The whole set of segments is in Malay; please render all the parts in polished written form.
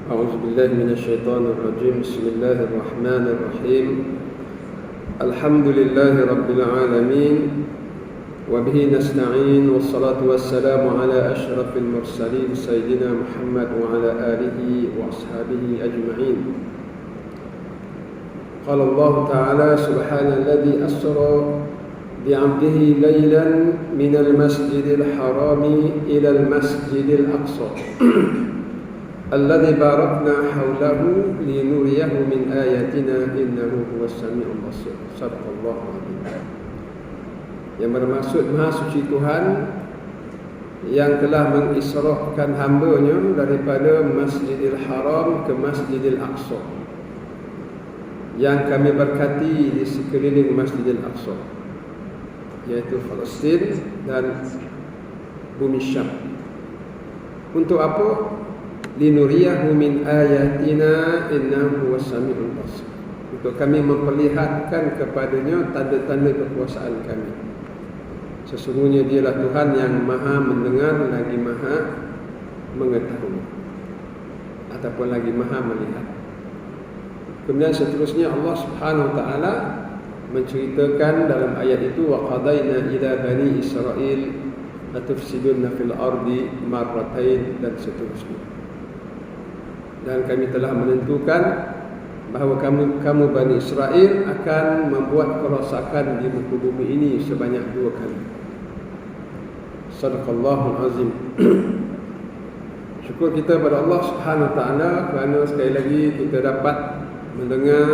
أعوذ بالله من الشيطان الرجيم. بسم الله الرحمن الرحيم. الحمد لله رب العالمين وبه نستعين والصلاة والسلام على أشرف المرسلين سيدنا محمد وعلى آله وأصحابه أجمعين. قال الله تعالى سبحان الذي أسرى بعبده ليلا من المسجد الحرام إلى المسجد الأقصى الذي باركنا حوله لنريه من آياتنا إنه هو السميع البصير. صدق الله العظيم. Yang bermaksud Maha Suci Tuhan yang telah mengisrahkan hamba-Nya daripada Masjidil Haram ke Masjidil Aqsa, yang kami berkati di sekeliling Masjidil Aqsa, yaitu Palestin dan bumi Syam. Untuk apa? Linuriyahu min ayatina innahu was-sami'ul basir. Untuk kami memperlihatkan kepadanya tanda-tanda kekuasaan kami. Sesungguhnya dialah Tuhan yang maha mendengar lagi maha mengetahui, ataupun lagi maha melihat. Kemudian seterusnya Allah Subhanahu wa taala menceritakan dalam ayat itu, wa qadaina ila bani Israil atufsiduna fil ardi marratain, dan seterusnya. Dan kami telah menentukan bahawa kamu Bani Israel akan membuat kerosakan di muka bumi ini sebanyak 2 kali. Sadaqallahul azim. Syukur kita pada Allah Subhanahu wa taala kerana sekali lagi kita dapat mendengar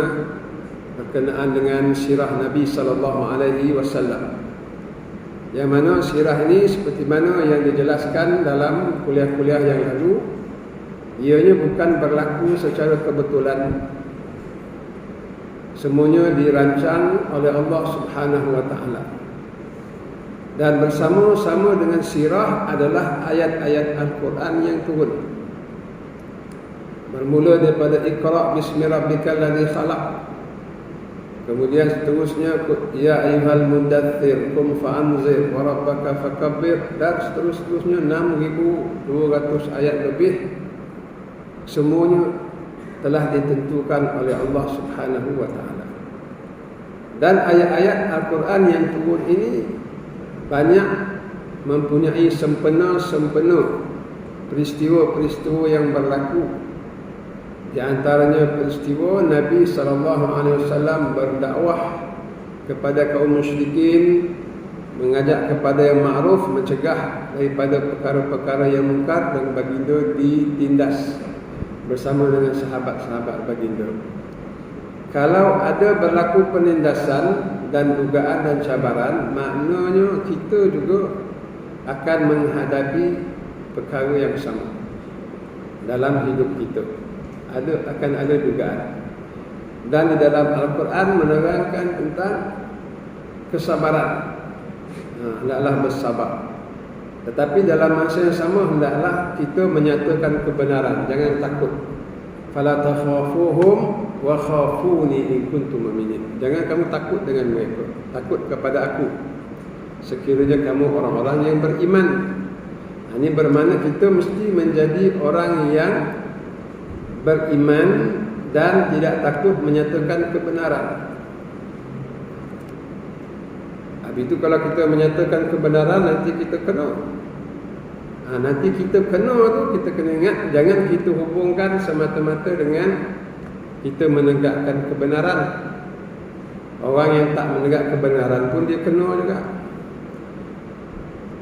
berkenaan dengan sirah Nabi sallallahu alaihi wasallam. Yang mana sirah ini seperti mana yang dijelaskan dalam kuliah-kuliah yang lalu, ianya bukan berlaku secara kebetulan. Semuanya dirancang oleh Allah Subhanahu wa taala. Dan bersama-sama dengan sirah adalah ayat-ayat Al-Quran yang turun. Bermula daripada Iqra' bismi rabbikal ladzi khalaq. Kemudian seterusnya ya ayyuhal mudaththir qum fa'anzir wa rabbaka fakabbir, dan seterusnya 6200 ayat lebih. Semuanya telah ditentukan oleh Allah Subhanahu wa taala. Dan ayat-ayat Al-Quran yang turun ini banyak mempunyai sempena-sempena peristiwa-peristiwa yang berlaku. Di antaranya peristiwa Nabi SAW berdakwah kepada kaum musyrikin, mengajak kepada yang ma'ruf, mencegah daripada perkara-perkara yang mungkar, dan baginda ditindas bersama dengan sahabat-sahabat baginda. Kalau ada berlaku penindasan dan dugaan dan cabaran, maknanya kita juga akan menghadapi perkara yang sama dalam hidup kita. Akan ada dugaan. Dan di dalam Al-Quran menerangkan tentang kesabaran. Hendaklah bersabar. Tetapi dalam masa yang sama hendaklah kita menyatakan kebenaran. Jangan takut. Fala takhafuhum wa khafuni in kuntum mu'minin. Jangan kamu takut dengan mereka. Takut kepada aku sekiranya kamu orang-orang yang beriman. Ini bermakna kita mesti menjadi orang yang beriman dan tidak takut menyatakan kebenaran. Habis itu kalau kita menyatakan kebenaran, nanti kita kena. Nanti kita kena tu, kita kena ingat, jangan kita hubungkan semata-mata dengan kita menegakkan kebenaran. Orang yang tak menegak kebenaran pun dia kena juga.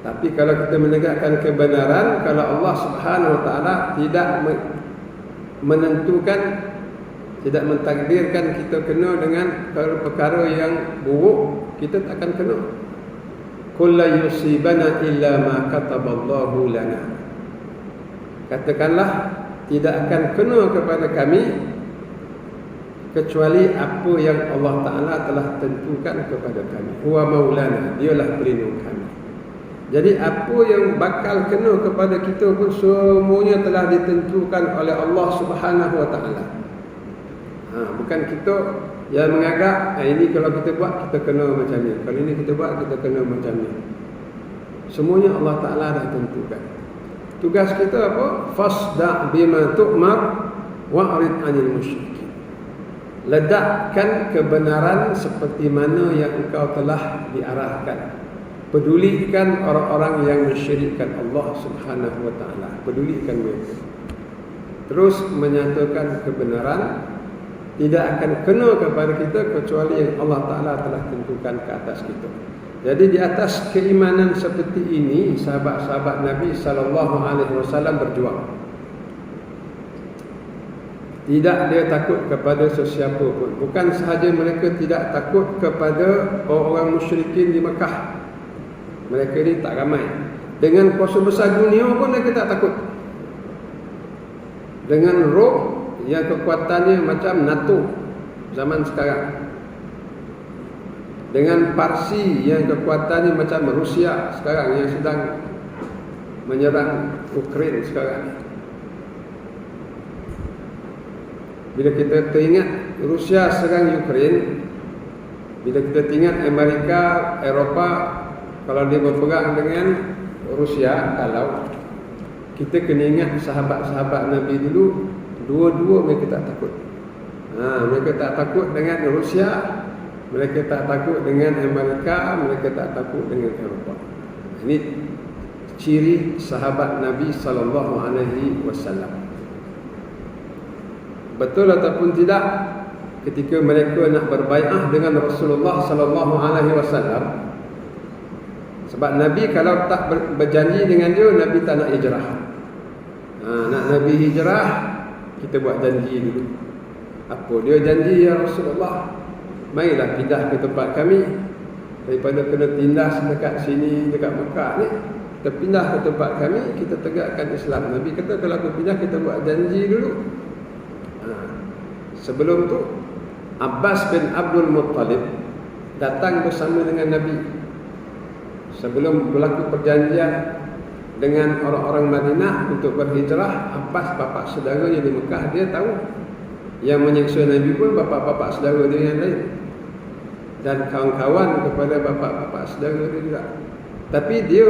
Tapi kalau kita menegakkan kebenaran, kalau Allah Subhanahu wa taala tidak menentukan, tidak mentakdirkan kita kena dengan perkara yang buruk, kita tak akan kena. Qul la yusibana illa ma kataballahu lana. Katakanlah, tidak akan kena kepada kami kecuali apa yang Allah Ta'ala telah tentukan kepada kami. Huwa maulana, dialah pelindung kami. Jadi apa yang bakal kena kepada kita pun semuanya telah ditentukan oleh Allah Subhanahu wa taala. Bukan kita yang mengagak, ini kalau kita buat kita kena macam ni, kalau ini kita buat kita kena macam ni. Semuanya Allah Ta'ala dah tentukan. Tugas kita apa? Fasda' bima tu'mar wa'rid 'anil musyrikin. Ledakkan kebenaran seperti mana yang engkau telah diarahkan. Pedulikan orang-orang yang mensyirikkan Allah Subhanahu wa taala. Pedulikan mereka. Terus menyatakan kebenaran tidak akan kena kepada kita kecuali yang Allah Taala telah tentukan ke atas kita. Jadi di atas keimanan seperti ini sahabat-sahabat Nabi sallallahu alaihi wasallam berjuang. Tidak dia takut kepada sesiapa pun. Bukan sahaja mereka tidak takut kepada orang-orang musyrikin di Mekah. Mereka ni tak ramai. Dengan kuasa besar dunia pun mereka tak takut. Dengan Rom yang kekuatannya macam NATO zaman sekarang, dengan Parsi yang kekuatannya macam Rusia sekarang yang sedang menyerang Ukraine sekarang. Bila kita teringat Rusia serang Ukraine, bila kita teringat Amerika, Eropah kalau dia berperang dengan Rusia, kalau kita kena ingat sahabat-sahabat Nabi dulu, dua-dua mereka tak takut. Mereka tak takut dengan Rusia, mereka tak takut dengan Amerika, mereka tak takut dengan Eropah. Ini ciri sahabat Nabi sallallahu alaihi wasallam. Betul ataupun tidak, ketika mereka nak berbaiat dengan Rasulullah sallallahu alaihi wasallam, sebab Nabi kalau tak berjanji dengan dia, Nabi tak nak hijrah. Nak Nabi hijrah, kita buat janji dulu. Apa dia janji, ya Rasulullah? Marilah pindah ke tempat kami. Daripada kena tindas dekat sini, dekat Mekah ni, kita pindah ke tempat kami, kita tegakkan Islam. Nabi kata kalau aku pindah, kita buat janji dulu. Sebelum tu Abbas bin Abdul Muttalib datang bersama dengan Nabi. Sebelum berlaku perjanjian dengan orang-orang Madinah untuk berhijrah, Abbas bapa saudara yang di Mekah, dia tahu yang menyiksa Nabi pun bapa-bapa saudara dia yang lain dan kawan-kawan kepada bapa-bapa saudara dia juga. Tapi dia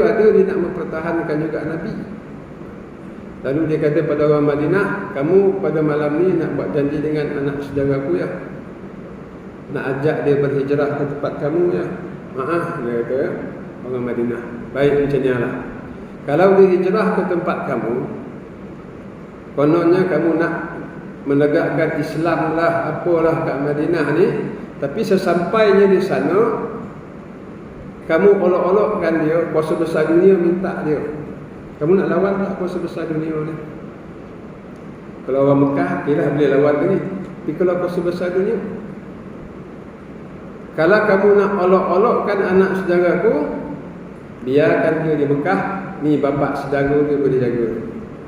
nak mempertahankan juga Nabi. Lalu dia kata pada orang Madinah, kamu pada malam ni nak buat janji dengan anak saudaraku ya, nak ajak dia berhijrah ke tempat kamu ya. Dia kata ya, orang Madinah. Baik, macam ni lah. Kalau dia hijrah ke tempat kamu, kononnya kamu nak menegakkan Islam lah, apalah kat Madinah ni, tapi sesampainya di sana, kamu olok-olokkan dia, kuasa besar dunia minta dia. Kamu nak lawan tak kuasa besar dunia ni? Kalau orang Mekah, kira boleh lawan dia ni. Tapi kalau kuasa besar dunia, kalau kamu nak olok-olokkan anak saudaraku, biarkan dia di Mekah. Ni bapa saudara dia boleh jaga.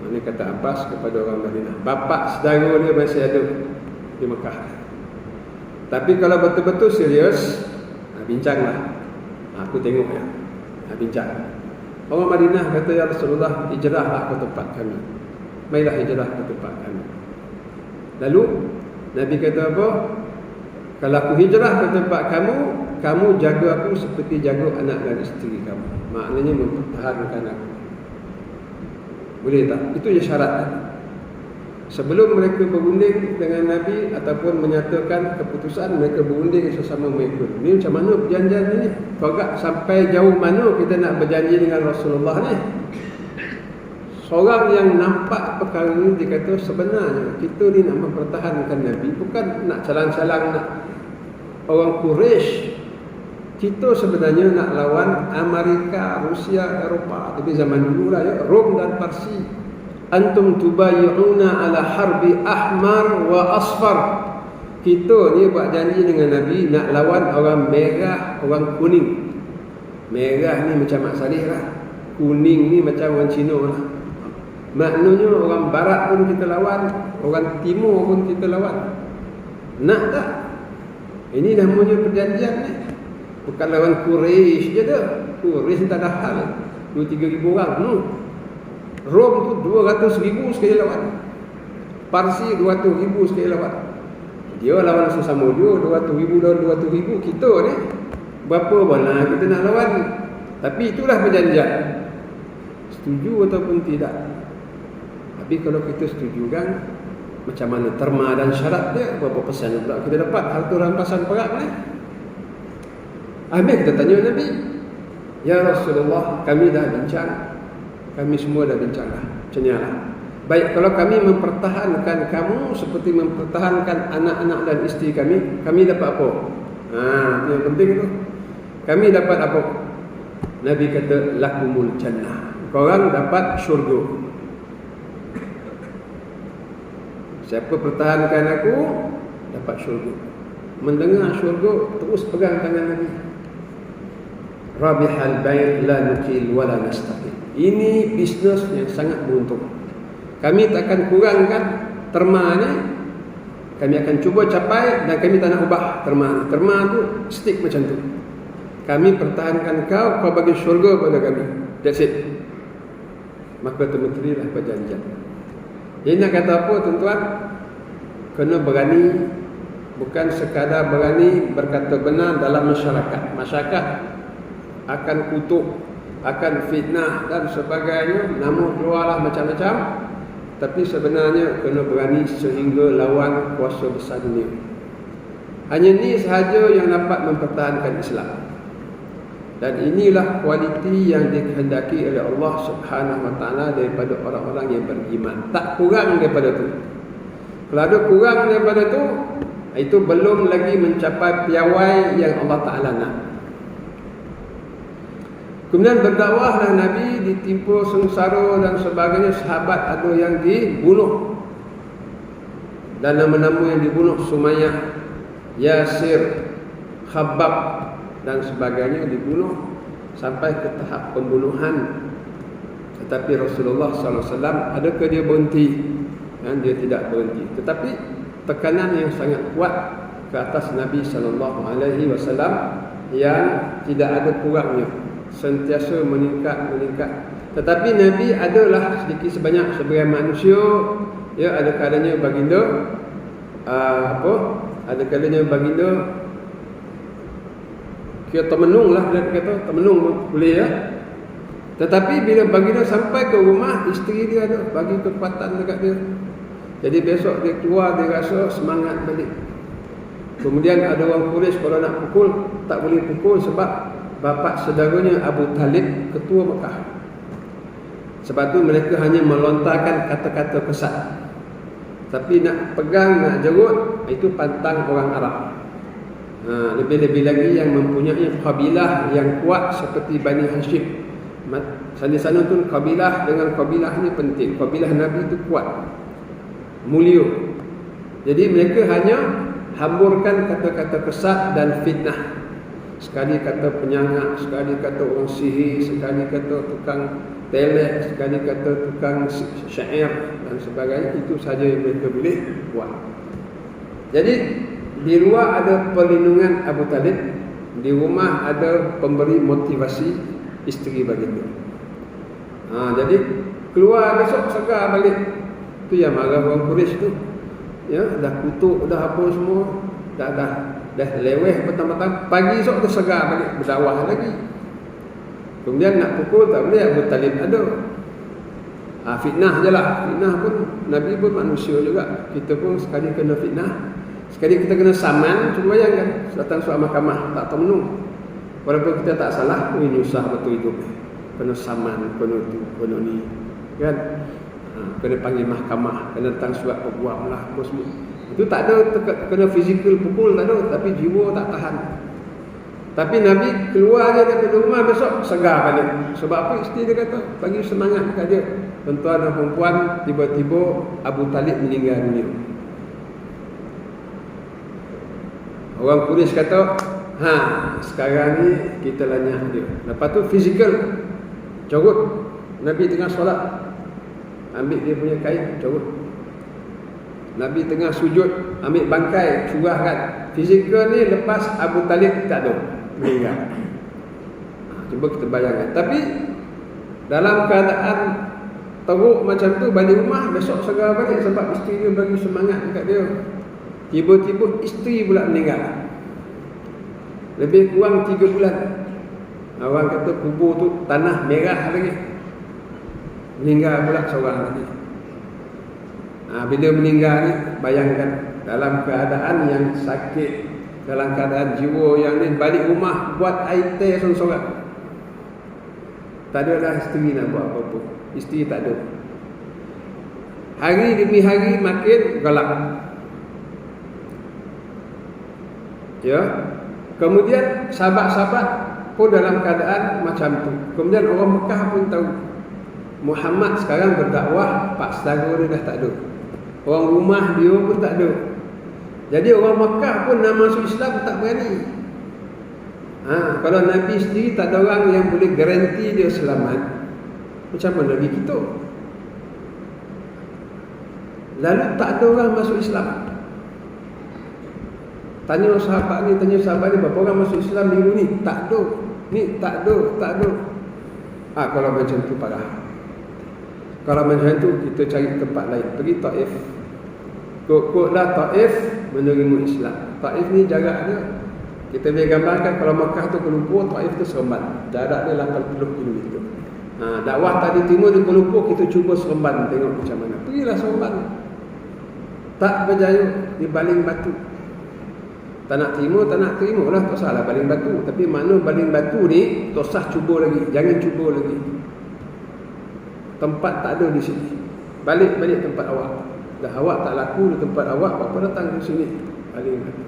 Ini kata Abbas kepada orang Madinah. Bapa saudara dia masih ada di Mekah. Tapi kalau betul-betul serius, bincanglah. Aku tengok ya. Bincang. Orang Madinah kata, ya Rasulullah, hijrahlah ke tempat kami. Marilah hijrah ke tempat kami. Lalu Nabi kata apa? Kalau aku hijrah ke tempat kamu, kamu jaga aku seperti jaga anak dan isteri kamu. Maknanya mempertahankan aku. Boleh tak? Itu je syarat. Sebelum mereka berunding dengan Nabi ataupun menyatakan keputusan, mereka berunding sesama mereka. Ini macam mana perjanjian ini? Kau agak sampai jauh mana kita nak berjanji dengan Rasulullah ni? Seorang yang nampak perkara ini, dia kata sebenarnya kita ni nak mempertahankan Nabi, bukan nak calang-calang nak orang Quraisy. Kita sebenarnya nak lawan Amerika, Rusia, Eropah. Tapi zaman dulu lah ya, Rom dan Parsi. Antum tubayyuna ala harbi ahmar wa asfar. Kita ni buat janji dengan Nabi nak lawan orang merah, orang kuning. Merah ni macam Mak Saleh lah, kuning ni macam orang Cina lah. Maknanya orang barat pun kita lawan, orang timur pun kita lawan. Nak tak? Ini namanya perjanjian ni. Bukan lawan Quraisy je dah. Quraisy tak ada hal. 2-3 ribu orang. Rom tu 200 ribu sekali lawan. Parsi 200 ribu sekali lawan. Dia lawan sesama dia 200 ribu lawan 200 ribu. Kita ni berapa banyak kita nak lawan. Tapi itulah perjanjian. Setuju ataupun tidak. Tapi kalau kita setuju kan, macam mana terma dan syarat dia, berapa persen pula kita dapat harta rampasan perak ni. Amin, kita tanya Nabi, ya Rasulullah, kami dah bincang, kami semua dah bincang dah, macam ni lah. Baik, kalau kami mempertahankan kamu seperti mempertahankan anak-anak dan isteri kami dapat apa? Yang penting tu, kami dapat apa? Nabi kata, lakumul jannah, korang dapat syurga. Siapa pertahankan aku, dapat syurga. Mendengar syurga, terus pegang tangan Nabi. Rabihal bai' la nukil wa la nastaqil. Ini bisnes yang sangat beruntung. Kami takkan kurangkan terma ni. Kami akan cuba capai dan kami tak nak ubah terma. Terma tu stick macam tu. Kami pertahankan kau bagi syurga pada kami. That's it. Maka termenterilah perjanjian. Ini nak kata apa tuan-tuan? Kena berani, bukan sekadar berani berkata benar dalam masyarakat. Masyarakat akan kutuk, akan fitnah dan sebagainya, namun keluarlah macam-macam. Tapi sebenarnya kena berani sehingga lawan kuasa besar dunia. Hanya ni sahaja yang dapat mempertahankan Islam. Dan inilah kualiti yang dikehendaki oleh Allah Subhanahu Wa Taala daripada orang-orang yang beriman. Tak kurang daripada tu. Kalau ada kurang daripada tu, itu belum lagi mencapai piawai yang Allah Taala nak. Kemudian berdakwahlah Nabi, ditimpa sengsara dan sebagainya. Sahabat ada yang dibunuh. Dan nama-nama yang dibunuh, Sumayyah, Yasir, Khabbab dan sebagainya dibunuh sampai ke tahap pembunuhan. Tetapi Rasulullah SAW, adakah dia berhenti? Dia tidak berhenti. Tetapi tekanan yang sangat kuat ke atas Nabi SAW yang tidak ada kurangnya, sentiasa meningkat. Tetapi Nabi adalah sedikit sebanyak sebagai manusia, ya, ada kalanya baginda ada kalanya baginda kira termenung lah, dia kata termenung boleh, ya. Tetapi bila baginda sampai ke rumah, isteri dia ada bagi kekuatan dekat dia. Jadi besok dia keluar, dia rasa semangat balik. Kemudian ada orang Quraisy kalau nak pukul, tak boleh pukul sebab bapa saudaranya Abu Talib ketua Mekah. Sebab tu mereka hanya melontarkan kata-kata kesat. Tapi nak pegang, nak jerut, itu pantang orang Arab. Lebih-lebih lagi yang mempunyai kabilah yang kuat seperti Bani Hashim. Sana-sana tu kabilah dengan kabilah ni penting. Kabilah Nabi itu kuat, mulia. Jadi mereka hanya hamburkan kata-kata kesat dan fitnah. Sekali kata penyangak, sekali kata orang sihir, sekali kata tukang telek, sekali kata tukang syair dan sebagainya. Itu saja yang mereka boleh buat. Jadi di luar ada perlindungan Abu Talib, di rumah ada pemberi motivasi isteri baginda. Jadi keluar besok segar balik. Itu yang marah orang Quraisy tu. Ya, dah kutuk, dah apa semua, dah leweh petang-petang, pagi esok tu segar balik berdakwah lagi. Kemudian nak pukul tak boleh, Abu Talib ada. Fitnah je lah. Fitnah pun Nabi pun manusia juga. Kita pun sekali kena fitnah, sekali kita kena saman. Cuba bayangkan datang surat mahkamah tak termenung, walaupun kita tak salah, nyusah betul hidup. Kena saman, kena tu, kena ni, kan? Kena panggil mahkamah, kena datang surat peguam lah, apa semua. Itu tak ada kena fizikal pukul, tak ada, tapi jiwa tak tahan. Tapi Nabi keluar je dari rumah besok segar balik. Sebab apa? Isteri dia kata bagi semangat dekat dia. Tuan-tuan dan perempuan, tiba-tiba Abu Talib meninggal dunia. Orang Quraisy kata, sekarang ni kita lanyah dia. Lepas tu fizikal, corot. Nabi tengah solat, ambil dia punya kain, corot. Nabi tengah sujud, ambil bangkai, curahkan. Fizikal ni lepas Abu Talib tak ada, meninggal. Cuba kita bayangkan. Tapi dalam keadaan teruk macam tu, balik rumah besok segar balik sebab isteri dia bagi semangat dekat dia. Tiba-tiba isteri pula meninggal. Lebih kurang 3 bulan. Orang kata kubur tu tanah merah lagi. Meninggal pula seorang lagi. Bila meninggal ni, bayangkan dalam keadaan yang sakit, dalam keadaan jiwa yang ni, balik rumah buat air teh sorang-sorang. Tak ada dah isteri nak buat apa-apa. Isteri tak ada. Hari demi hari makin galak. Ya. Kemudian sahabat-sahabat pun dalam keadaan macam tu. Kemudian orang Mekah pun tahu Muhammad sekarang berdakwah, pak saudara dia dah tak ada. Orang rumah dia pun tak ada. Jadi orang Mekah pun nak masuk Islam tak berani. Kalau Nabi sendiri tak ada orang yang boleh garanti dia selamat, macam mana lagi kita? Lalu tak ada orang masuk Islam. Tanya sahabat ni, berapa orang masuk Islam minggu ni? Tak ada. Ni tak ada. Kalau macam tu parah. Kalau macam tu kita cari tempat lain. Pergi Taif. Kok-koklah Taif menerima Islam. Taif ni jarak dia, kita boleh gambarkan kalau Mekah tu Kuala Lumpur, Taif tu Seremban. Jarak dia 80 km. Dakwah tadi timur di Kuala Lumpur, kita cuba Seremban tengok macam mana. Pergilah Seremban. Tak berjaya, dibaling batu. Tak nak terima lah, tak salah baling batu. Tapi makna baling batu ni, tak sah cuba lagi. Jangan cuba lagi. Tempat tak ada di sini. Balik tempat awak. Dah awak tak laku di tempat awak, apa datang ke sini? Baling batu.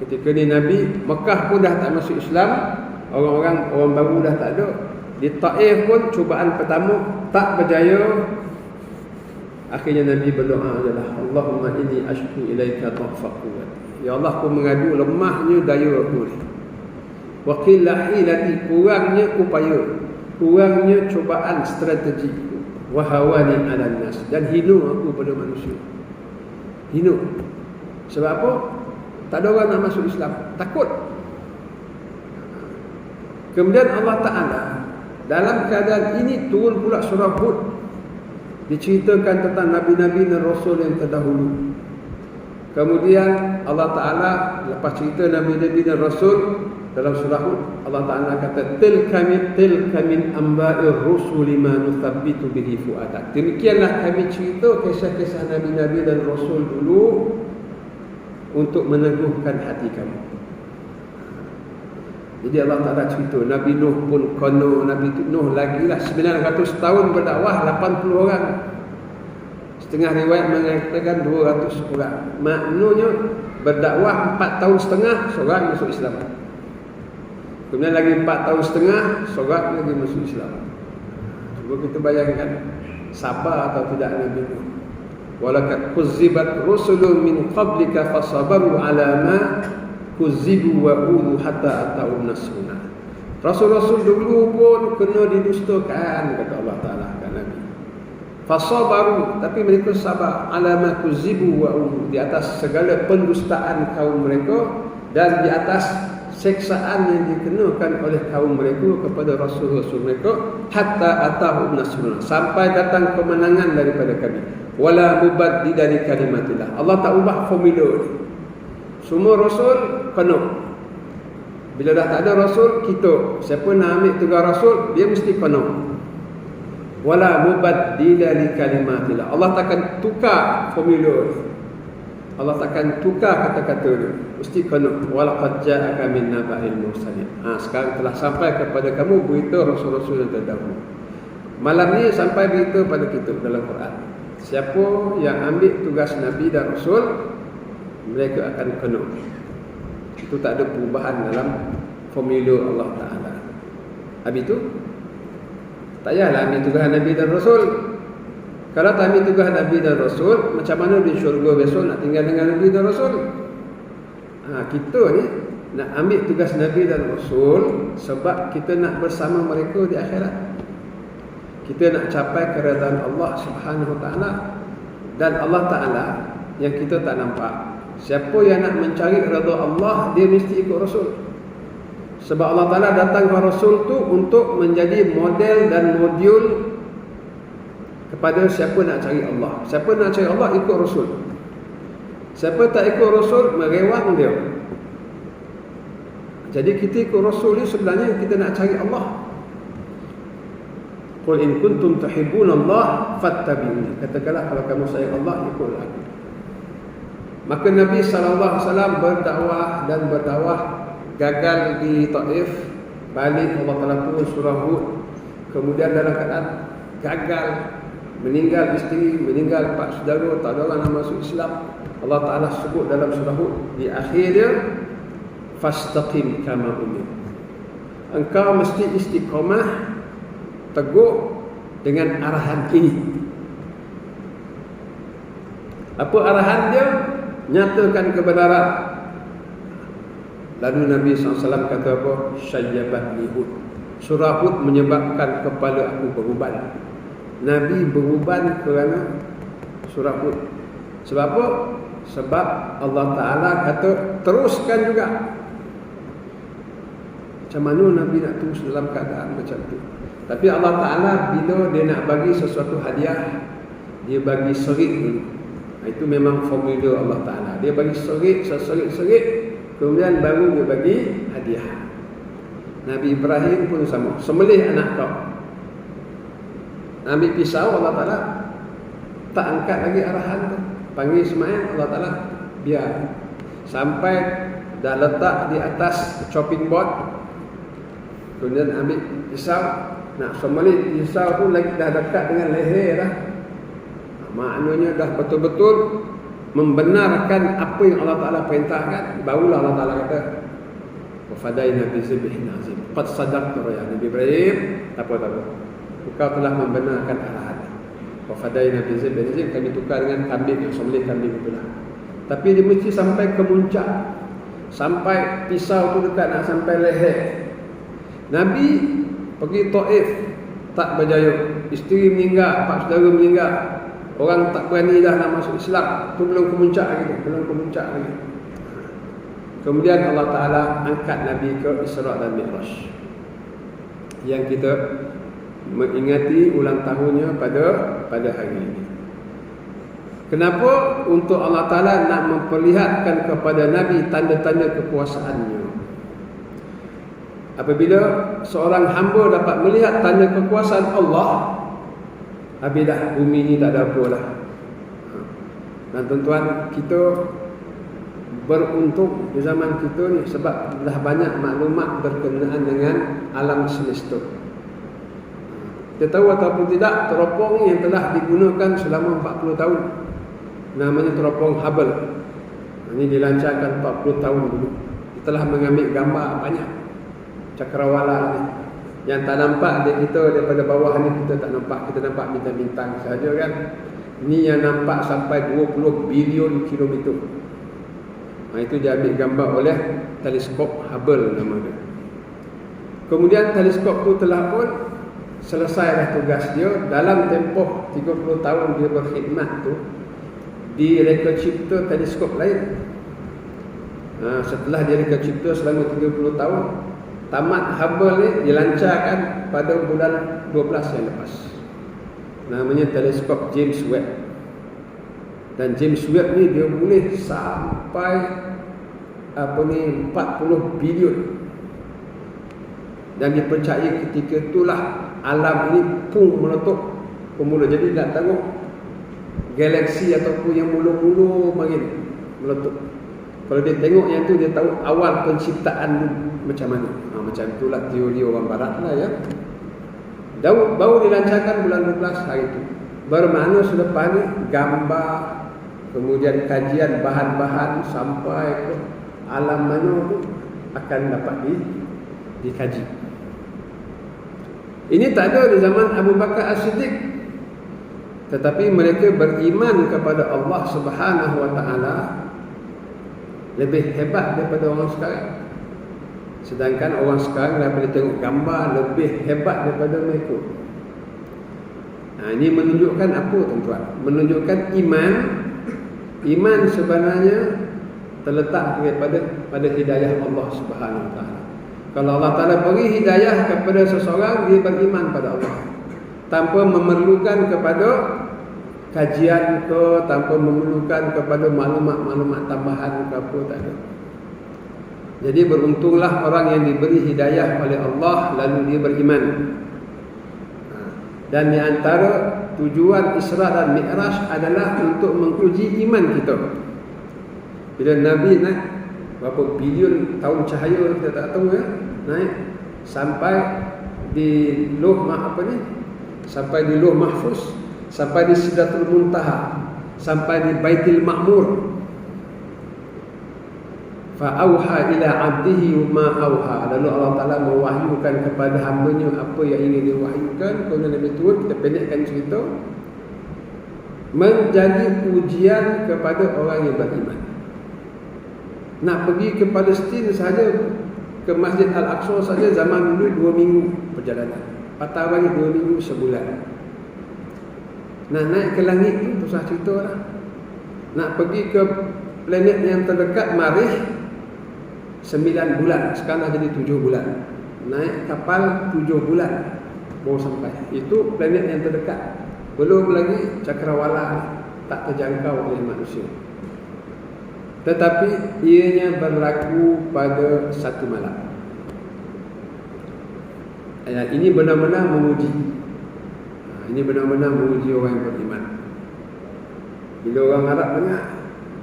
Ketika ni Nabi, Mekah pun dah tak masuk Islam. Orang baru dah tak ada. Di Taif pun cubaan pertama tak berjaya. Akhirnya Nabi berdoa adalah Allahumma inni ashku ilaika dha'fa quwwati. Ya Allah, aku mengadu lemahnya daya aku ni. Wa qilla hilati, kurangnya upaya, kurangnya cubaan strategi. Wa hawani 'alan nas, dan hina aku pada manusia. Hina. Sebab apa? Tak ada orang nak masuk Islam, takut. Kemudian Allah Ta'ala dalam keadaan ini turun pula surah Hud, diceritakan tentang Nabi-Nabi dan Rasul yang terdahulu. Kemudian Allah Ta'ala lepas cerita Nabi-Nabi dan Rasul dalam surah Hud, Allah Ta'ala kata tilka min amba'ir rusuli ma nuthabbitu bihi fu'adak. Demikianlah kami cerita kisah-kisah Nabi-Nabi dan Rasul dulu untuk meneguhkan hati kamu. Jadi Allah Ta'ala cerita Nabi Nuh pun kono, Nabi Nuh lagi lah 900 tahun berdakwah, 80 orang. Setengah riwayat mengatakan 200 orang. Maknanya berdakwah 4 tahun setengah, seorang masuk Islam. Kemudian lagi 4 tahun setengah, seorang lagi masuk Islam. Cuba kita bayangkan sabar atau tidak Nabi Nuh. Walaqad kuzzibat rusulun min qablika fasabaru ala ma kuzzibu wa udhu hatta ata'um nasruna. Rasul-rasul dulu pun kena didustakan, kata Allah Ta'ala kan Nabi. Fasabaru, tapi mereka sabar ala ma kuzzibu wa udhu, di atas segala pendustaan kaum mereka dan di atas seksaan yang dikenakan oleh kaum mereka kepada rasul-rasul mereka, hatta ata'um nasruna, sampai datang kemenangan daripada kami. Wala mubaddila li kalimatillah. Allah tak ubah formula ni. Semua rasul kena. Bila dah tak ada rasul, kita siapa nak ambil tugas rasul, dia mesti kena. Wala mubaddila li kalimatillah. Allah takkan tukar formula ni. Allah takkan tukar kata-kata dia. Mesti kena. Walaqad ja'aka min naba'il mursalin. Sekarang telah sampai kepada kamu berita rasul-rasul yang terdahulu. Malam ni sampai berita pada kita dalam Quran. Siapa yang ambil tugas Nabi dan Rasul, mereka akan kena. Itu tak ada perubahan dalam formula Allah Ta'ala. Habis itu tak payahlah ambil tugas Nabi dan Rasul. Kalau tak ambil tugas Nabi dan Rasul, macam mana di syurga besok nak tinggal dengan Nabi dan Rasul? Kita ni nak ambil tugas Nabi dan Rasul sebab kita nak bersama mereka di akhirat. Kita nak capai keredaan Allah Subhanahu Wa Ta'ala. Dan Allah Ta'ala yang kita tak nampak. Siapa yang nak mencari redha Allah, dia mesti ikut Rasul. Sebab Allah Ta'ala datang ke Rasul tu untuk menjadi model dan modul kepada siapa nak cari Allah. Siapa nak cari Allah, ikut Rasul. Siapa tak ikut Rasul, merewang dia. Jadi kita ikut Rasul ni sebenarnya kita nak cari Allah. Qul in kuntum tuhibbunallah fattabi'uni. Katakanlah kalau kamu sayang Allah, ikutlah aku. Maka Nabi SAW berdakwah dan berdakwah, gagal di Taif, balik Allah Ta'ala turun surah Hud. Kemudian dalam keadaan gagal, meninggal isteri, meninggal pak saudara, tak ada orang yang masuk Islam. Allah Ta'ala sebut dalam surah Hud di akhirnya, fastaqim kama umir. Engkau mesti istiqamah, teguh dengan arahan ini. Apa arahan dia? Nyatakan kebenaran. Lalu Nabi SAW kata apa? Syayyabat Hud. Surah Hud menyebabkan kepala aku beruban. Nabi beruban kerana surah Hud. Sebab apa? Sebab Allah Ta'ala kata teruskan juga. Macam mana Nabi nak terus dalam keadaan macam tu? Tapi Allah Ta'ala bila dia nak bagi sesuatu hadiah, dia bagi serik dulu. Itu memang formula Allah Ta'ala. Dia bagi serik, kemudian baru dia bagi hadiah. Nabi Ibrahim pun sama, sembelih anak kau. Ambil pisau, Allah Ta'ala tak angkat lagi arahan tu. Panggil Ismail, Allah Ta'ala biar. Sampai dah letak di atas chopping board, kemudian ambil pisau, nak sembelih pisau pun lagi dah dekat dengan leher dah. Maknanya dah betul-betul membenarkan apa yang Allah Ta'ala perintahkan. Barulah Allah Ta'ala kata, wa fadaina bi dzibhin azim. Qad sadaqta ya Nabi Ibrahim, apa. Engkau telah membenarkan arahan. Wa fadaina bi dzibhin azim, kami tukar dengan kambing, yang sembelih kambing itulah. Tapi dia mesti sampai ke puncak. Sampai pisau tu dekat nak sampai leher. Nabi pergi Taif, tak berjaya. Isteri meninggal, pak saudara meninggal. Orang tak berani dah nak masuk Islam. Tu belum ke puncak lagi. Kemudian Allah Ta'ala angkat Nabi ke Isra' dan Mi'raj, yang kita mengingati ulang tahunnya pada hari ini. Kenapa? Untuk Allah Ta'ala nak memperlihatkan kepada Nabi tanda-tanda kekuasaannya. Apabila seorang hamba dapat melihat tanda kekuasaan Allah, habis dah, bumi ni tak ada apa dah. Dan tuan-tuan, kita beruntung di zaman kita ni sebab dah banyak maklumat berkenaan dengan alam semesta. Kita tahu ataupun tidak, teropong yang telah digunakan selama 40 tahun, namanya teropong Hubble. Ini dilancarkan 40 tahun dulu. Kita telah mengambil gambar banyak cakrawala ni. Yang tak nampak dia kita daripada bawah ni kita tak nampak. Kita nampak bintang-bintang saja kan. Ini yang nampak sampai 20 bilion kilometer. Itu dia ambil gambar oleh teleskop Hubble nama dia. Kemudian teleskop tu telah pun selesai dah tugas dia. Dalam tempoh 30 tahun dia berkhidmat tu, direka cipta teleskop lain. Setelah dia reka cipta selama 30 tahun, tamat Hubble ni dilancarkan pada bulan 12 yang lepas. Namanya teleskop James Webb. Dan James Webb ni dia boleh sampai 40 bilion. Dan dipercayai ketika itulah alam ini pun meletup pemula. Jadi nak tengok galaksi ataupun yang mula-mula makin meletup. Kalau dia tengok yang tu, dia tahu awal penciptaan macam mana. Macam itulah teori orang barat lah ya. Baru dilancarkan bulan 12 hari itu. Bermakna selepas ni gambar, kemudian kajian bahan-bahan sampai ke alam mana tu akan dapat dikaji. Ini tak ada di zaman Abu Bakar As-Siddiq. Tetapi mereka beriman kepada Allah Subhanahu Wa Taala lebih hebat daripada orang sekarang. Sedangkan orang sekarang dah boleh tengok gambar lebih hebat daripada mereka. Ini menunjukkan apa tuan-tuan? Menunjukkan iman sebenarnya terletak pada hidayah Allah Subhanahu Wa Taala. Kalau Allah Ta'ala beri hidayah kepada seseorang, dia beriman pada Allah tanpa memerlukan kepada kajian ke, tanpa memerlukan kepada maklumat-maklumat tambahan ke apa, tak ada. Jadi beruntunglah orang yang diberi hidayah oleh Allah lalu dia beriman. Dan di antara tujuan Isra dan Mi'raj adalah untuk menguji iman kita. Bila Nabi naik berapa bilion tahun cahaya kita tak tahu ya, naik sampai di sampai di Lauh Mahfuz, sampai di Sidratul Muntaha, sampai di Baitul Ma'mur. Fa'auha ila 'abdihi ma auha. Lalu Allah Taala mewahyukan kepada hamba-Nya apa yang ingin diwahyukan. Kemudian Nabi turun, kita pendekkan cerita, menjadi ujian kepada orang yang beriman. Nak pergi ke Palestin saja, ke Masjid Al-Aqsa saja zaman dulu 2 minggu perjalanan. Patah balik 2 minggu sebulan. Nak naik ke langit tu susah cerita lah. Nak pergi ke planet yang terdekat Marikh 9 bulan, sekarang dah jadi 7 bulan. Naik kapal 7 bulan baru sampai. Itu planet yang terdekat. Belum lagi cakrawala tak terjangkau oleh manusia. Tetapi ianya berlaku pada satu malam. Ayat ini benar-benar menguji. Ini benar-benar menguji orang yang beriman. Bila orang Arab dengar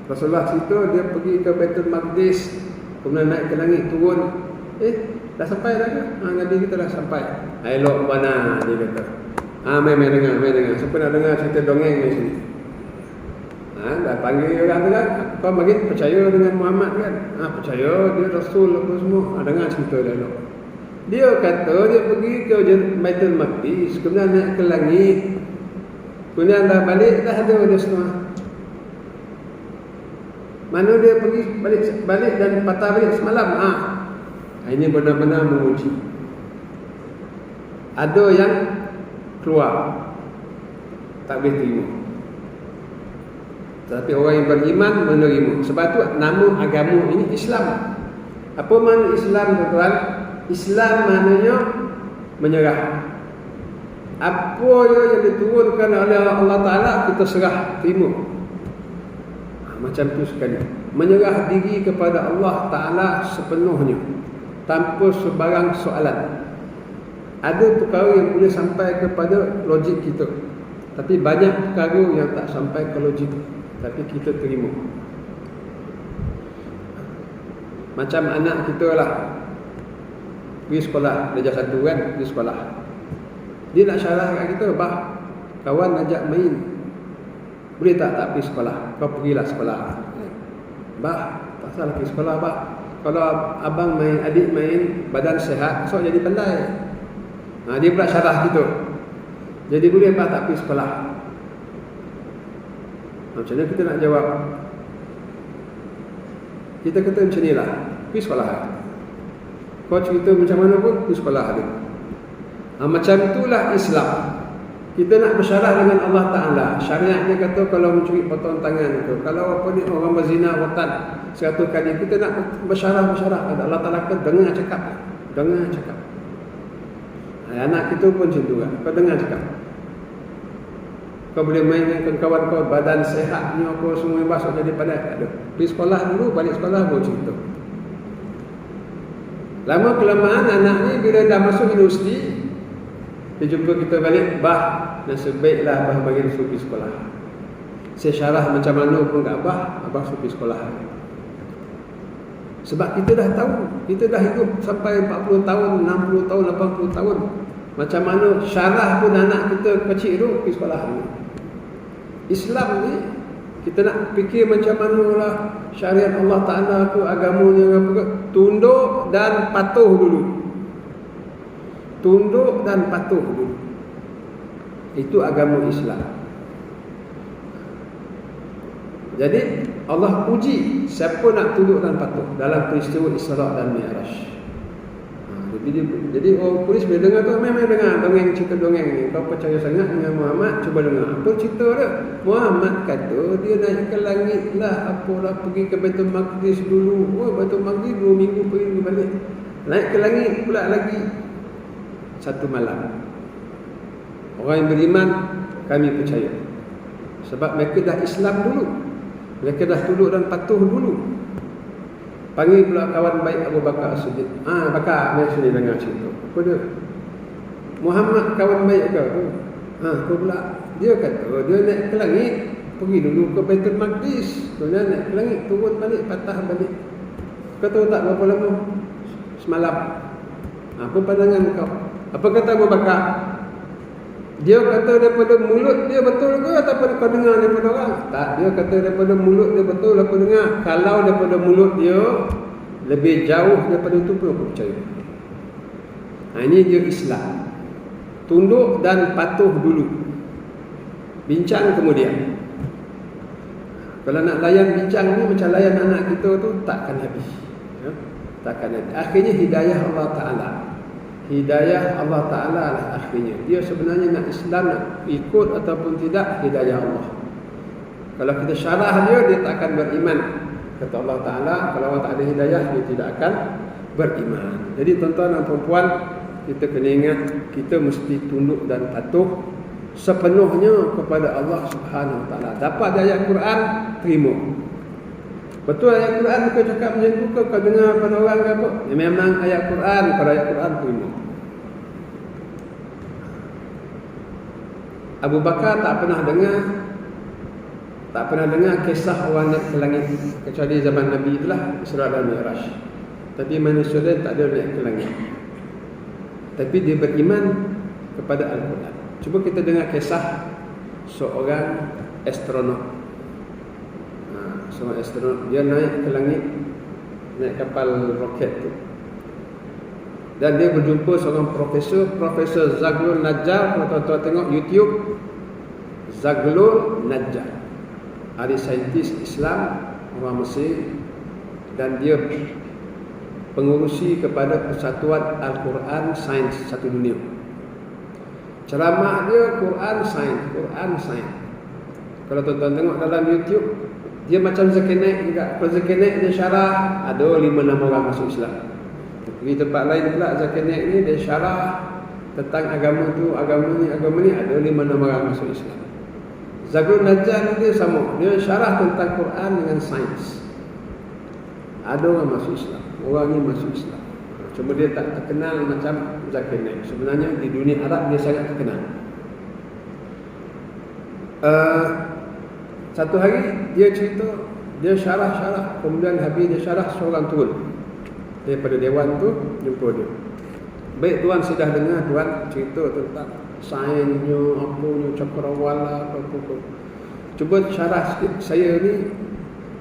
Rasulullah cerita dia pergi ke Baitul Maqdis, kemudian naik ke langit, turun, dah sampai dah ke? Nabi kita dah sampai. Elok mana dia kata. Main dengar. Siapa nak dengar cerita dongeng di sini? Dah panggil orang tu kan, kau makin percaya dengan Muhammad kan? Percaya dia Rasul apa semua. Dengar cerita dah elok. Dia kata dia pergi ke Baitul Maqdis, kemudian naik ke langit, kemudian dah balik, dah ada dia semua. Mana dia pergi balik dan patah balik semalam. Ini benar-benar menguji. Ada yang keluar tak boleh terima, tapi orang yang beriman menerima. Sebab tu nama agama ini Islam. Apa makna Islam, tuan-tuan? Islam maknanya menyerah. Apa yang diturunkan oleh Allah Ta'ala kita serah, terima. Macam tu sekali. Menyerah diri kepada Allah Ta'ala sepenuhnya, tanpa sebarang soalan. Ada perkara yang boleh sampai kepada logik kita, tapi banyak perkara yang tak sampai ke logik, tapi kita terima. Macam anak kita lah, pergi sekolah, darjah 1 kan, pergi sekolah. Dia nak syarah kat kita, kawan ajak main, boleh tak pergi sekolah? Kau pergilah sekolah. Tak salah pergi sekolah, kalau abang main, adik main, badan sehat, so jadi pandai. Dia pula syarah kita. Jadi boleh tak pergi sekolah? Macam mana kita nak jawab? Kita kata macam ni lah, pergi sekolah. Kau cerita macam mana pun, pergi sekolah dia. Macam itulah Islam. Kita nak bersyarah dengan Allah Ta'ala. Syariat dia kata kalau mencuri potong tangan tu, kalau apa ni orang berzina rotan 100 kali, kita nak bersyarah. Allah Ta'ala kata dengar cakap. Anak kita pun macam tu kan. Kau dengar cakap. Kau boleh main dengan kawan kau, badan sehatnya apa semua yang basah jadi pandai. Tak ada. Pergi sekolah dulu, balik sekolah baru cerita. Lama kelamaan anak ni bila dah masuk universiti, dia jumpa kita balik, nasib baiklah abah bagi suruh pergi sekolah. Saya syarah macam mana pun kat abah suruh pergi sekolah. Sebab kita dah tahu, kita dah hidup sampai 40 tahun, 60 tahun, 80 tahun. Macam mana syarah pun anak kita kecil tu pergi sekolah. Islam ni, kita nak fikir macam mana lah syariat Allah Ta'ala tu, agamanya apa, tunduk dan patuh dulu. Tunduk dan patuh dulu. Itu agama Islam. Jadi Allah uji siapa nak tunduk dan patuh dalam peristiwa Isra dan Mi'raj. Jadi orang polis bila dengar tu, memang dengar dongeng, cerita dongeng ni. Kau percaya sangat dengan Muhammad, cuba dengar. Apa cerita dia? Muhammad kata dia naik ke langit lah, apalah, pergi ke Baitul Maqdis dulu. Baitul Maqdis 2 minggu pergi balik. Naik ke langit pula lagi 1 malam. Orang yang beriman, kami percaya. Sebab mereka dah Islam dulu, mereka dah tunduk dan patuh dulu. Panggil pula kawan baik Abu Bakar As-Siddiq. Bakar, mari sini dengar cerita. Apa dia? Muhammad kawan baik ke? Aku pula, dia kata, dia naik ke langit, pergi dulu ke Baitul Maqdis, kemudian naik ke langit, turun balik, patah balik. Kau tahu tak berapa lama? Semalam. Apa pandangan kau? Apa kata Abu Bakar? Dia kata daripada mulut dia betul ke ataupun kau dengar daripada orang? Tak, dia kata daripada mulut dia betul aku dengar. Kalau daripada mulut dia lebih jauh daripada itu pun aku percaya. Ini dia Islam. Tunduk dan patuh dulu, bincang kemudian. Kalau nak layan bincang ni macam layan anak kita tu, takkan habis, ya? Takkan habis. Akhirnya hidayah Allah Ta'ala. Hidayah Allah Ta'ala lah akhirnya. Dia sebenarnya nak Islam, nak ikut ataupun tidak, hidayah Allah. Kalau kita syarah dia tak akan beriman. Kata Allah Ta'ala, kalau Allah tak ada hidayah, dia tidak akan beriman. Jadi tuan-tuan dan perempuan, kita kena ingat, kita mesti tunduk dan patuh sepenuhnya kepada Allah Subhanahu Wa Taala. Dapat ayat Quran, terima. Betul ayat Quran kau cakap macam tu, kau dengar pada orang ke apa? Ya, memang ayat Quran, kalau ayat Quran terima. Abu Bakar tak pernah dengar kisah orang naik ke langit kecuali zaman Nabi itulah, Isra dan Mi'raj. Tapi manusia lain tak ada naik ke langit. Tapi dia beriman kepada Al-Quran. Cuba kita dengar kisah seorang astronot. Seorang astronot, dia naik ke langit, naik kapal roket tu. Dan dia berjumpa seorang Profesor Zaglul Najjar. Kalau tuan-tuan tengok YouTube, Zaglul Najjar, ahli saintis Islam, orang Mesir, dan dia pengurusi kepada Persatuan Al-Quran Sains satu dunia. Ceramah dia Quran Sains. Kalau tuan-tuan tengok dalam YouTube, dia macam Zakir Naik juga. Kalau Zakir Naik dia syarah, ada 5-6 orang masuk Islam. Di tempat lain pula Zakir Naik ni dia syarah tentang agama tu, agama ni, ada 5-6 orang masuk Islam. Zaglul Najjar ni dia sama, dia syarah tentang Quran dengan sains. Ada orang masuk Islam, orang ni masuk Islam. Cuma dia tak terkenal macam Zakir Naik. Sebenarnya di dunia Arab dia sangat terkenal. Satu hari dia cerita, dia syarah, kemudian habis dia syarah, seorang turun daripada dewan tu jumpa dia. Baik tuan sudah dengar tuan cerita tentang sainsnya, apanya, cakrawala, apa-apa. Cuba syarah sikit. Saya ni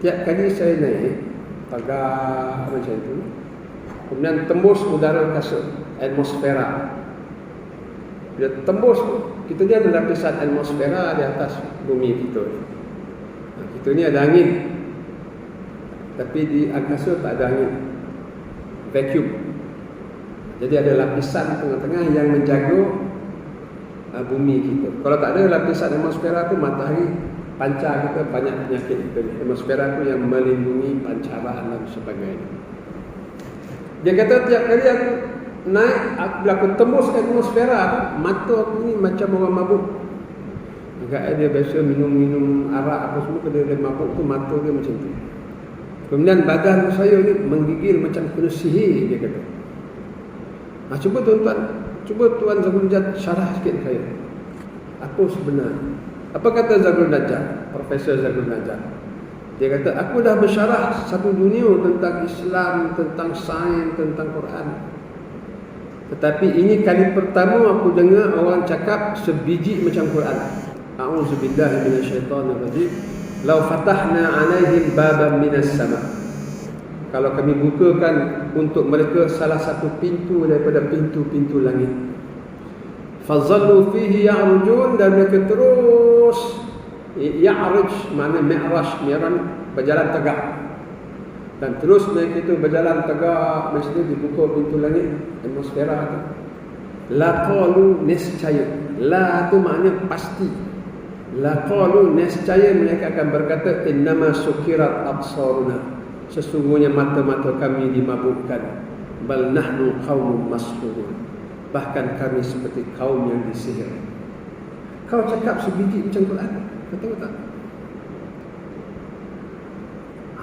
tiap kali saya naik pagar macam tu, kemudian tembus udara kasut, atmosfera. Dia tembus, kita ni ada lapisan atmosfera di atas bumi kita ni. Kita ni ada angin, tapi di angkasa tak ada angin, vacuum. Jadi ada lapisan tengah-tengah yang menjaga bumi kita. Kalau tak ada lapisan atmosfera tu, matahari pancar kita, banyak penyakit kita ni. Atmosfera tu yang melindungi pancaran dan sebagainya. Dia kata tiap kali aku naik, bila aku tembus atmosfera tu, mata aku ni macam orang mabuk. Agak dia biasa minum arak apa semua, kalau dia mabuk tu mata dia macam tu. Kemudian badan saya ni menggigil macam kena sihir, dia kata. Cuba tuan Zaglul Najjar syarah sikit saya. Apa sebenarnya? Apa kata Zaglul Najjar, Profesor Zaglul Najjar? Dia kata, aku dah bersyarah satu dunia tentang Islam, tentang sains, tentang Quran. Tetapi ini kali pertama aku dengar orang cakap sebiji macam Quran. A'udzubillahi minasyaitonirrajim. Lau fatahna 'alaihim baban minas sama'. Kalau kami bukakan untuk mereka salah satu pintu daripada pintu-pintu langit. Fazallu fihi ya'rujun, dan mereka terus ya'ruj, makna mi'raj, berjalan tegak. Dan terus mereka itu berjalan tegak, mesti dibuka pintu langit, atmosfera tu. La qalu niscaya. La tu makna pasti. La qalu niscaya, mereka akan berkata, innama sukirat absaruna, sesungguhnya mata-mata kami dimabukkan. Bal nahnu qaumun mas'hurun, bahkan kami seperti kaum yang disihir. Kau cakap sebiji macam Quran, betul tak?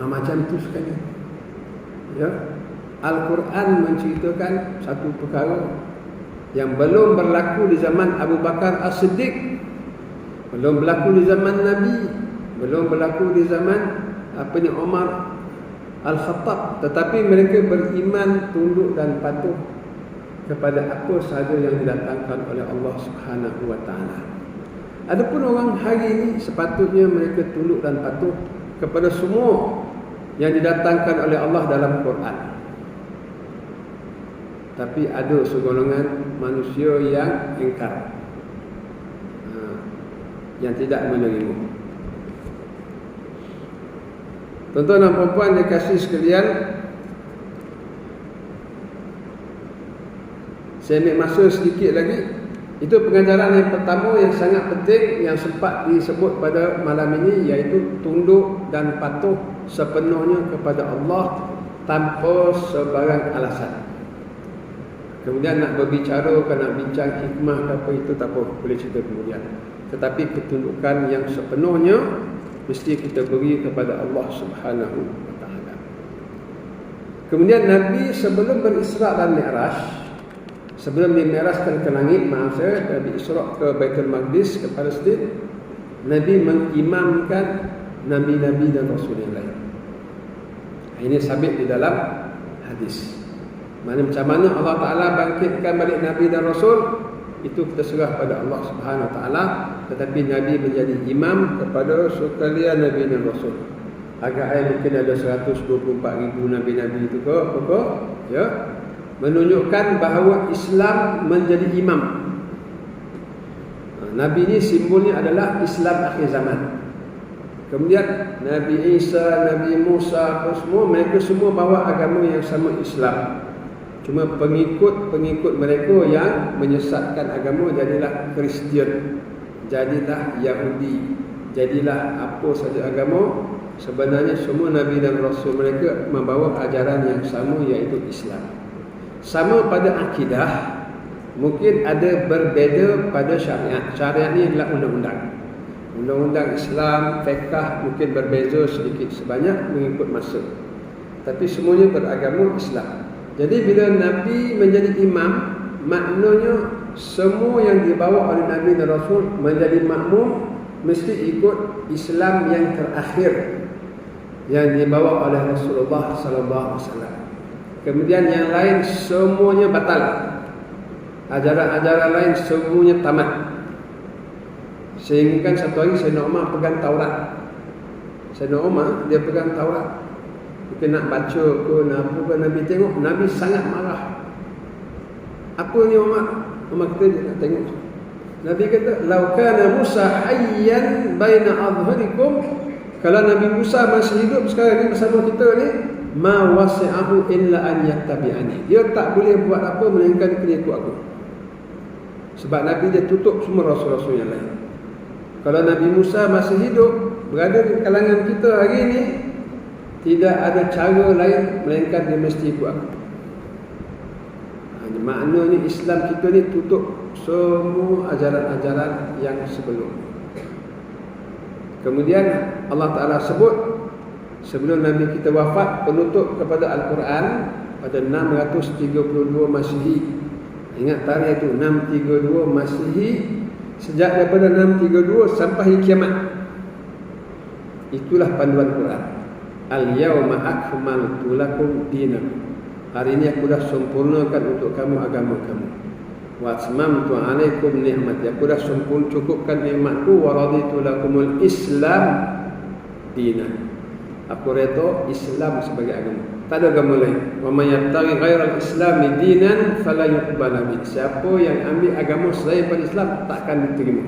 Macam tu sekali. Ya, Al-Quran menceritakan satu perkara yang belum berlaku di zaman Abu Bakar As-Siddiq, belum berlaku di zaman Nabi, belum berlaku di zaman Umar Al-Khattab, tetapi mereka beriman, tunduk dan patuh kepada apa sahaja yang didatangkan oleh Allah Subhanahu wa taala. Adapun orang hari ini sepatutnya mereka tunduk dan patuh kepada semua yang didatangkan oleh Allah dalam Quran. Tapi ada segolongan manusia yang ingkar, yang tidak menerima. Tuan-tuan dan puan-puan dikasih sekalian, saya ambil masa sedikit lagi. Itu pengajaran yang pertama yang sangat penting yang sempat disebut pada malam ini, iaitu tunduk dan patuh sepenuhnya kepada Allah tanpa sebarang alasan. Kemudian nak berbicara, nak bincang hikmah ke apa, itu tak apa, boleh cerita kemudian. Tetapi ketundukan yang sepenuhnya mesti kita beri kepada Allah Subhanahu wa taala. Kemudian Nabi sebelum berisra dan Mi'raj, sebelum dimi'rajkan ke langit, Nabi Isra ke Baitul Maqdis, ke Palestin, Nabi mengimamkan nabi-nabi dan rasul yang lain. Ini sabit di dalam hadis. Macam mana Allah Ta'ala bangkitkan balik Nabi dan Rasul, itu kita serah pada Allah Subhanahu Wa Ta'ala. Tetapi Nabi menjadi imam kepada sekalian Nabi dan Rasul. Agak mungkin ada 124,000 Nabi-Nabi itu ke apa, ya, menunjukkan bahawa Islam menjadi imam. Nabi ini simbolnya adalah Islam akhir zaman. Kemudian Nabi Isa, Nabi Musa, semua mereka semua bawa agama yang sama, Islam. Cuma pengikut mereka yang menyesatkan agama jadilah Kristian, jadilah Yahudi, jadilah apa saja agama. Sebenarnya semua Nabi dan Rasul mereka membawa ajaran yang sama, iaitu Islam. Sama pada akidah, mungkin ada berbeza pada syariat. Syariat ini adalah undang-undang. Undang-undang Islam, fiqh mungkin berbeza sedikit sebanyak mengikut masa. Tapi semuanya beragama Islam. Jadi bila Nabi menjadi imam, maknanya semua yang dibawa oleh Nabi dan Rasul menjadi makmum mesti ikut Islam yang terakhir yang dibawa oleh Rasulullah sallallahu alaihi wasallam. Kemudian yang lain semuanya batal. Ajaran-ajaran lain semuanya tamat. Sehingga kan satu hari Sayyidina Umar pegang Taurat. Sayyidina Umar dia pegang Taurat. Mungkin nak baca ke, nak apa ke, Nabi tengok, Nabi sangat marah. Apa ni Umar? Umar kata dia nak tengok. Nabi kata, "Lau kana Musa hayyan baina adhharikum." Kalau Nabi Musa masih hidup sekarang ni bersama kita ni, ma wasi'ahu illa an yattabi'ani. Dia tak boleh buat apa melainkan kena ikut aku. Sebab Nabi dia tutup semua rasul-rasul yang lain. Kalau Nabi Musa masih hidup, berada di kalangan kita hari ini, tidak ada cara lain melainkan dia mesti ikut aku. Maknanya Islam kita ni tutup semua ajaran-ajaran yang sebelum. Kemudian Allah Ta'ala sebut sebelum Nabi kita wafat, penutup kepada Al-Quran pada 632 Masihi. Ingat tarikh itu 632 Masihi. Sejak daripada 632 sampai kiamat, itulah panduan Quran. Al-yawma akmaltu lakum dinakum. Hari ini aku dah sempurnakan untuk kamu agama kamu. Wa atmamtu alaikum ni'mati. Aku dah cukupkan nikmatku. Wa raditu lakumul Islam dinan. Aku redha Islam sebagai agama. Tak ada agama lain. Wa may yattaqi ghairal islami dinan fala yuqbal min. Siapa yang ambil agama selain pada Islam takkan diterima.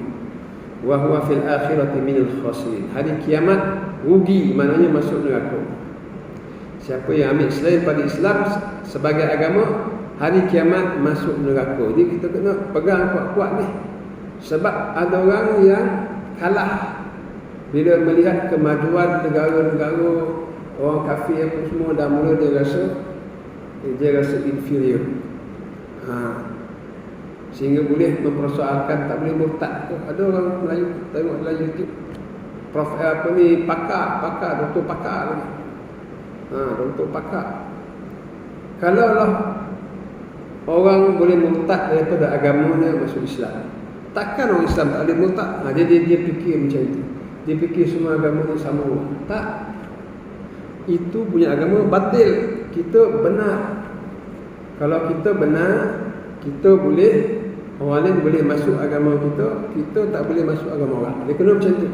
Wa huwa fil akhirati minal khasirin. Hari kiamat rugi, maknanya masuk neraka. Siapa yang ambil selain pada Islam sebagai agama, hari kiamat masuk neraka. Jadi kita kena pegang kuat-kuat ni. Sebab ada orang yang kalah bila melihat kemajuan negara-negara, orang kafir apa semua, dah mula dia rasa inferior. Sehingga boleh mempersoalkan, tak boleh murtad. Ada orang Melayu, tengok dalam YouTube, pakar, doktor pakar lagi. Doktor pakar. Kalaulah orang boleh murtad daripada agamanya masuk Islam. Takkan orang Islam tak boleh murtad? Dia fikir macam itu. Dia fikir semua agama ni sama. Tak. Itu punya agama batil. Kita benar. Kalau kita benar, kita boleh, orang lain boleh masuk agama kita, kita tak boleh masuk agama orang. Dia kena macam tu.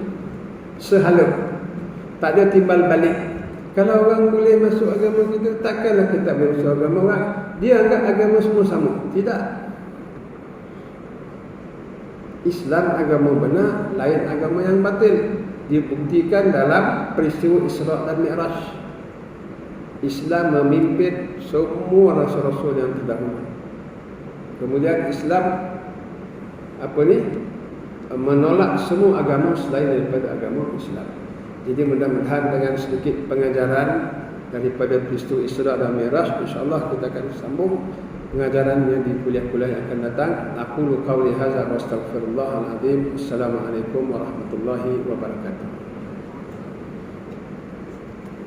Sehala. Tak ada timbal balik. Kalau orang boleh masuk agama kita, takkanlah kita tak boleh masuk agama orang. Dia anggap agama semua sama. Tidak. Islam agama benar, lain agama yang batil. Dibuktikan dalam peristiwa Isra' dan Mi'raj. Islam memimpin semua rasul-rasul yang terdahulu. Kemudian Islam menolak semua agama selain daripada agama Islam. Jadi mudah-mudahan dengan sedikit pengajaran daripada peristiwa Isra' dan Mi'raj, insya-Allah kita akan sambung pengajarannya di kuliah-kuliah yang akan datang. Aqulu qawli hadza wa astaghfirullahal azim. Assalamualaikum warahmatullahi wabarakatuh.